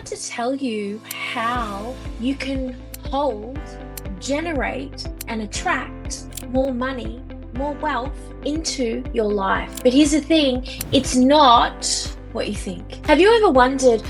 want to tell you how you can hold, generate, and attract more money, more wealth into your life. But here's the thing, it's not what you think. Have you ever wondered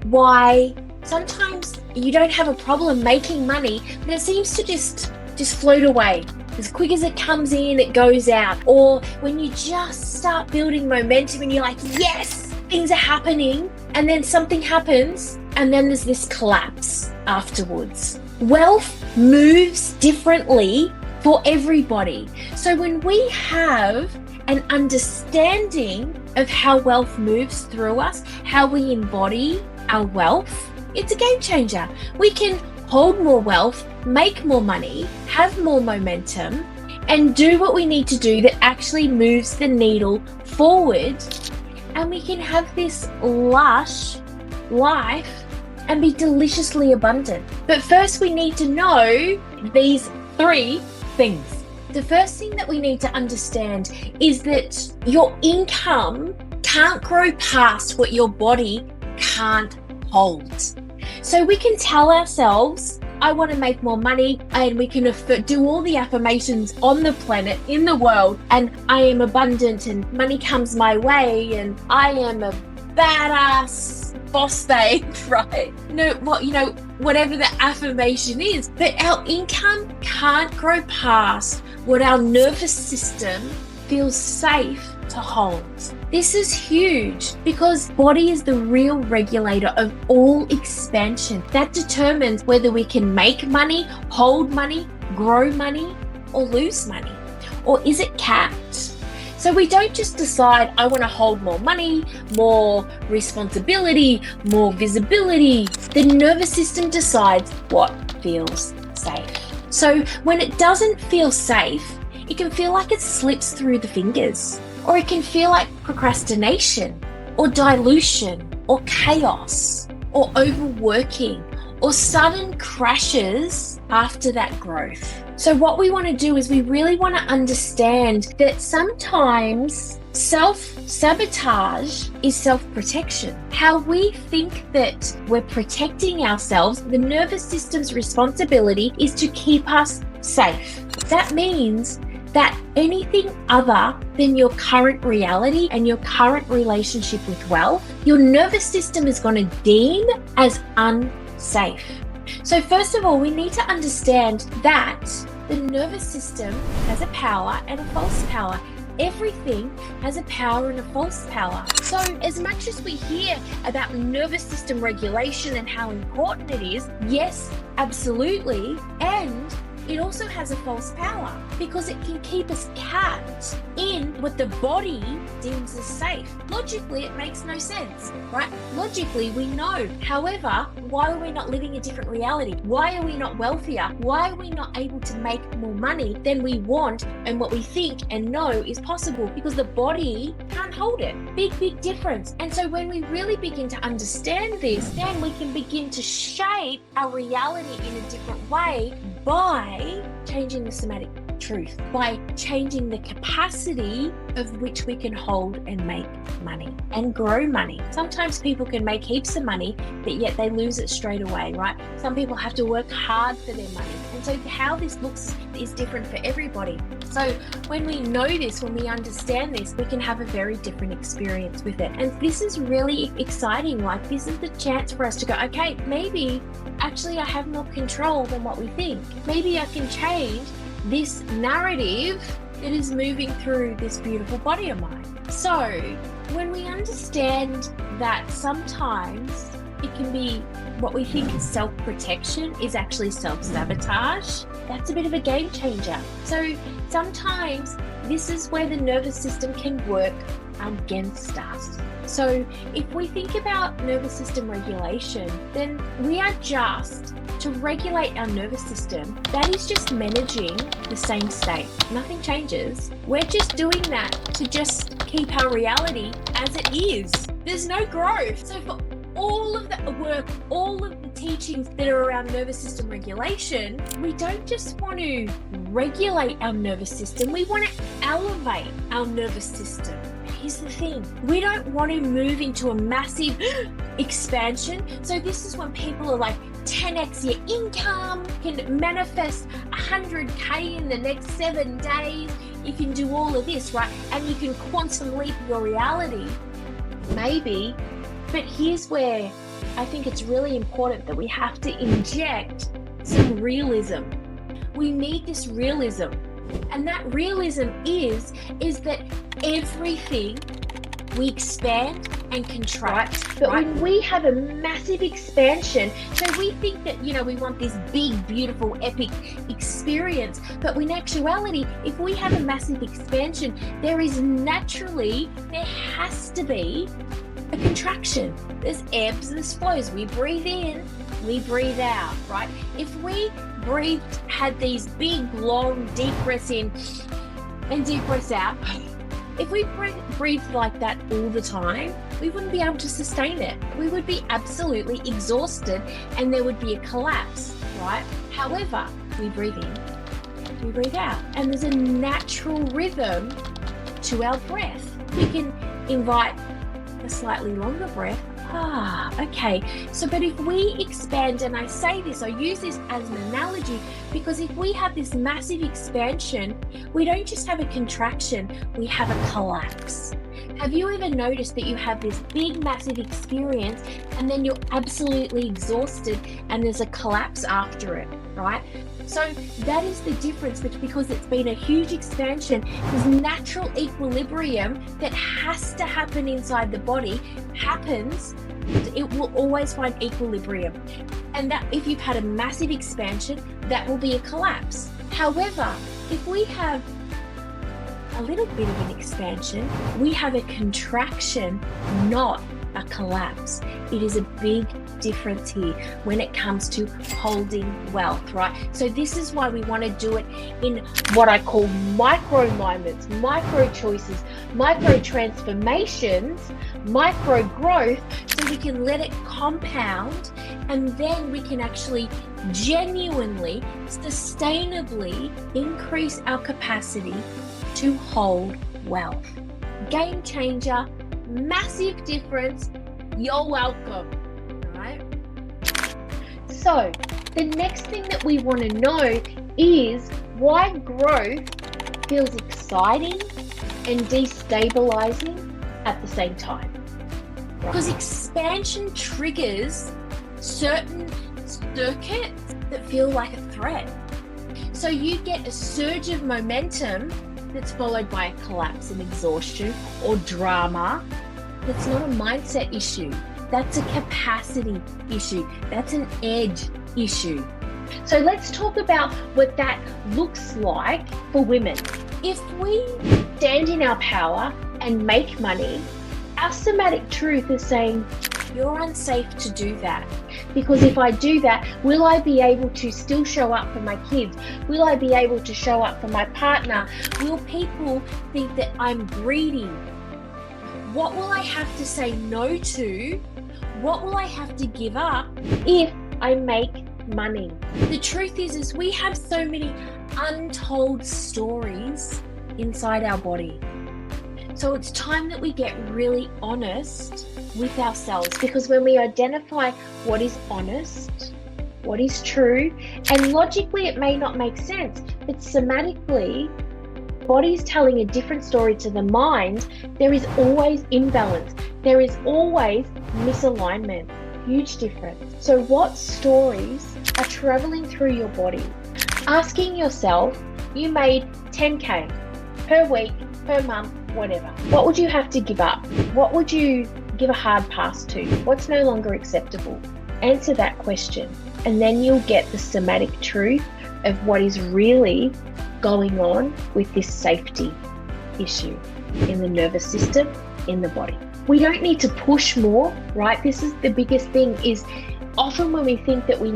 why sometimes you don't have a problem making money, but it seems to just float away? As quick as it comes in, it goes out. Or when you just start building momentum and you're like, yes, things are happening, and then something happens, and then there's this collapse afterwards. Wealth moves differently for everybody. So when we have an understanding of how wealth moves through us, how we embody our wealth, it's a game changer. We can hold more wealth, make more money, have more momentum, and do what we need to do that actually moves the needle forward. And we can have this lush life and be deliciously abundant. But first we need to know these 3 things. The first thing that we need to understand is that your income can't grow past what your body can't hold. So we can tell ourselves, I want to make more money, and we can do all the affirmations on the planet, in the world, and I am abundant and money comes my way and I am a badass boss babe, right? Whatever the affirmation is, but our income can't grow past what our nervous system feels safe to hold. This is huge because body is the real regulator of all expansion. That determines whether we can make money, hold money, grow money, or lose money. Or is it capped? So we don't just decide, I want to hold more money, more responsibility, more visibility. The nervous system decides what feels safe. So when it doesn't feel safe, it can feel like it slips through the fingers, or it can feel like procrastination, or dilution, or chaos, or overworking, or sudden crashes after that growth. So what we want to do is we really want to understand that sometimes self-sabotage is self-protection. How we think that we're protecting ourselves, the nervous system's responsibility is to keep us safe. That means that anything other than your current reality and your current relationship with wealth, your nervous system is going to deem as unsafe. So first of all, we need to understand that the nervous system has a power and a false power. Everything has a power and a false power. So as much as we hear about nervous system regulation and how important it is, yes, absolutely. And it also has a false power because it can keep us capped in what the body deems as safe. Logically, it makes no sense, right? Logically, we know. However, why are we not living a different reality? Why are we not wealthier? Why are we not able to make more money than we want and what we think and know is possible? Because the body can't hold it. Big difference. And so when we really begin to understand this, then we can begin to shape our reality in a different way by changing the somatic truth, by changing the capacity of which we can hold and make money and grow money. Sometimes people can make heaps of money, but yet they lose it straight away, right? Some people have to work hard for their money. And so how this looks is different for everybody. So when we know this, when we understand this, we can have a very different experience with it. And this is really exciting. Like, this is the chance for us to go, okay, maybe actually I have more control than what we think. Maybe I can change this narrative that is moving through this beautiful body of mine. So when we understand that sometimes it can be what we think is self-protection is actually self-sabotage, that's a bit of a game changer. So sometimes this is where the nervous system can work against us. So if we think about nervous system regulation, then we are just to regulate our nervous system. That is just managing the same state. Nothing changes. We're just doing that to just keep our reality as it is. There's no growth. So for all of the work, all of the teachings that are around nervous system regulation, we don't just want to regulate our nervous system, we want to elevate our nervous system. here's the thing. We don't want to move into a massive expansion. So this is when people are like, 10x your income, can manifest 100K in the next 7 days. You can do all of this, right? And you can quantum leap your reality. Maybe. But here's where I think it's really important that we have to inject some realism. We need this realism. And that realism is that everything we expand and contract. But when we have a massive expansion, so we think that, we want this big, beautiful, epic experience. But in actuality, if we have a massive expansion, there has to be a contraction. There's ebbs and flows. We breathe in, we breathe out, right? If we had these big, long, deep breaths in and deep breaths out, if we breathe like that all the time, we wouldn't be able to sustain it. We would be absolutely exhausted and there would be a collapse, right? However, we breathe in, we breathe out, and there's a natural rhythm to our breath. We can invite a slightly longer breath. Okay. So, but if we expand, and I say this, I use this as an analogy, because if we have this massive expansion, we don't just have a contraction, we have a collapse. Have you ever noticed that you have this big, massive experience and then you're absolutely exhausted and there's a collapse after it, right? So that is the difference, because it's been a huge expansion. This natural equilibrium that has to happen inside the body happens. It will always find equilibrium. And that if you've had a massive expansion, that will be a collapse. However, if we have a little bit of an expansion, we have a contraction, not a collapse. It is a big difference here when it comes to holding wealth, right? So this is why we want to do it in what I call micro moments, micro choices, micro transformations, micro growth, so we can let it compound, and then we can actually genuinely, sustainably increase our capacity to hold wealth. Game changer, massive difference. You're welcome. Right? So the next thing that we want to know is why growth feels exciting and destabilizing at the same time. Because expansion triggers certain circuits that feel like a threat. So you get a surge of momentum that's followed by a collapse and exhaustion or drama. That's not a mindset issue. That's a capacity issue. That's an edge issue. So let's talk about what that looks like for women. If we stand in our power and make money, our somatic truth is saying, you're unsafe to do that. Because if I do that, will I be able to still show up for my kids? Will I be able to show up for my partner? Will people think that I'm greedy? What will I have to say no to? What will I have to give up if I make money? The truth is we have so many untold stories inside our body. So it's time that we get really honest with ourselves, because when we identify what is honest, what is true, and logically it may not make sense, but somatically, body's telling a different story to the mind, there is always imbalance. There is always misalignment. Huge difference. So what stories are traveling through your body? Asking yourself, you made 10K per week, per month, whatever. What would you have to give up? What would you give a hard pass to? What's no longer acceptable? Answer that question, and then you'll get the somatic truth of what is really going on with this safety issue in the nervous system, in the body. We don't need to push more, right? This is the biggest thing, is often when we think that we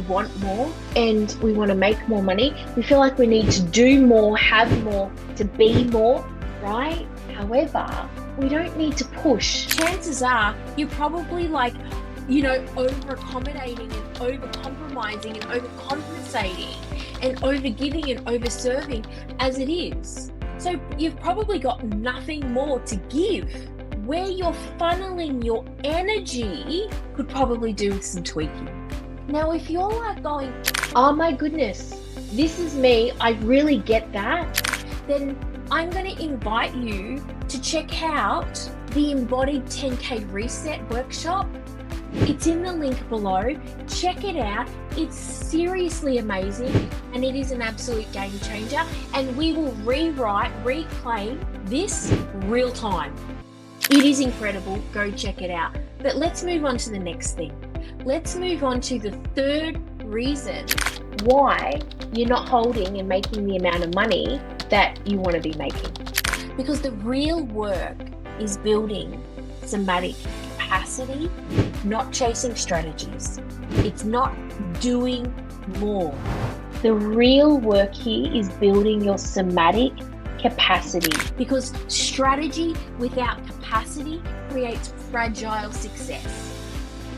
want more and we want to make more money, we feel like we need to do more, have more, to be more, right? However, we don't need to push. Chances are you're probably over-accommodating and over-compromising and overcompensating and over-giving and over-serving as it is. So you've probably got nothing more to give. Where you're funneling your energy could probably do with some tweaking. Now, if you're like going, oh my goodness, this is me, I really get that, then I'm going to invite you to check out the Embodied 10K Reset workshop. It's in the link below. Check it out. It's seriously amazing and it is an absolute game changer. And we will reclaim this real time. It is incredible. Go check it out. But let's move on to the next thing. Let's move on to the third reason why you're not holding and making the amount of money that you want to be making. Because the real work is building somatic capacity, not chasing strategies. It's not doing more. The real work here is building your somatic capacity, because strategy without capacity creates fragile success,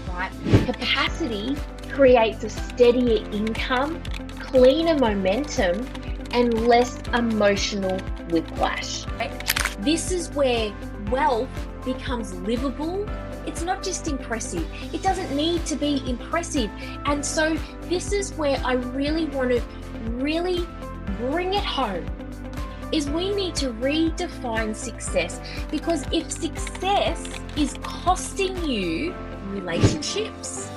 right? Capacity creates a steadier income, cleaner momentum, and less emotional whiplash. Right? This is where wealth becomes livable. It's not just impressive. It doesn't need to be impressive. And so this is where I really want to bring it home, is we need to redefine success. Because if success is costing you relationships,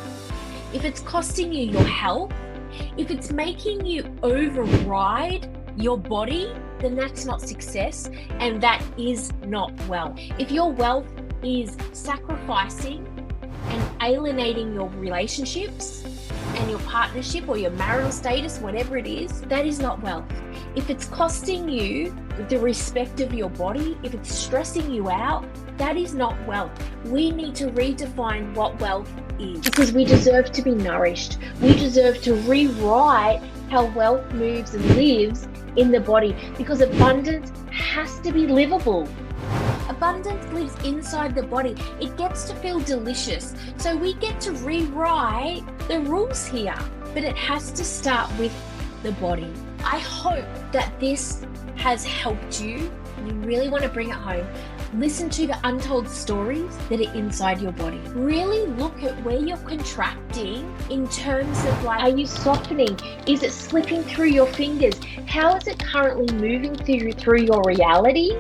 if it's costing you your health, if it's making you override your body, then that's not success and that is not wealth. If your wealth is sacrificing and alienating your relationships and your partnership or your marital status, whatever it is, that is not wealth. If it's costing you the respect of your body, if it's stressing you out, that is not wealth. We need to redefine what wealth is, because we deserve to be nourished. We deserve to rewrite how wealth moves and lives in the body, because abundance has to be livable. Abundance lives inside the body. It gets to feel delicious. So we get to rewrite the rules here, but it has to start with the body. I hope that this has helped you. You really want to bring it home. Listen to the untold stories that are inside your body. Really look at where you're contracting in terms of, like, are you softening? Is it slipping through your fingers? How is it currently moving through your reality?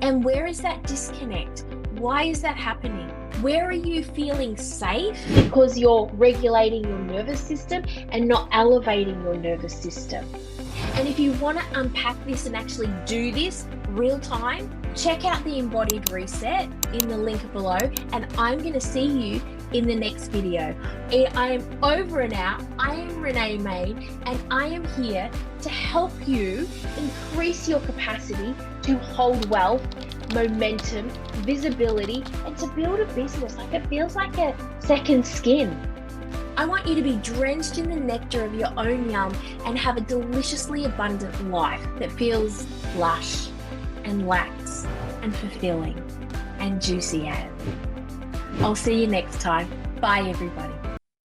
And where is that disconnect? Why is that happening? Where are you feeling safe because you're regulating your nervous system and not elevating your nervous system? And if you want to unpack this and actually do this real time, check out the Embodied Reset in the link below, and I'm going to see you in the next video. I am over and out. I am Renee Main, and I am here to help you increase your capacity to hold wealth, momentum, visibility, and to build a business. Like, it feels like a second skin. I want you to be drenched in the nectar of your own yum and have a deliciously abundant life that feels lush and lax and fulfilling and juicy as. I'll see you next time. Bye, everybody.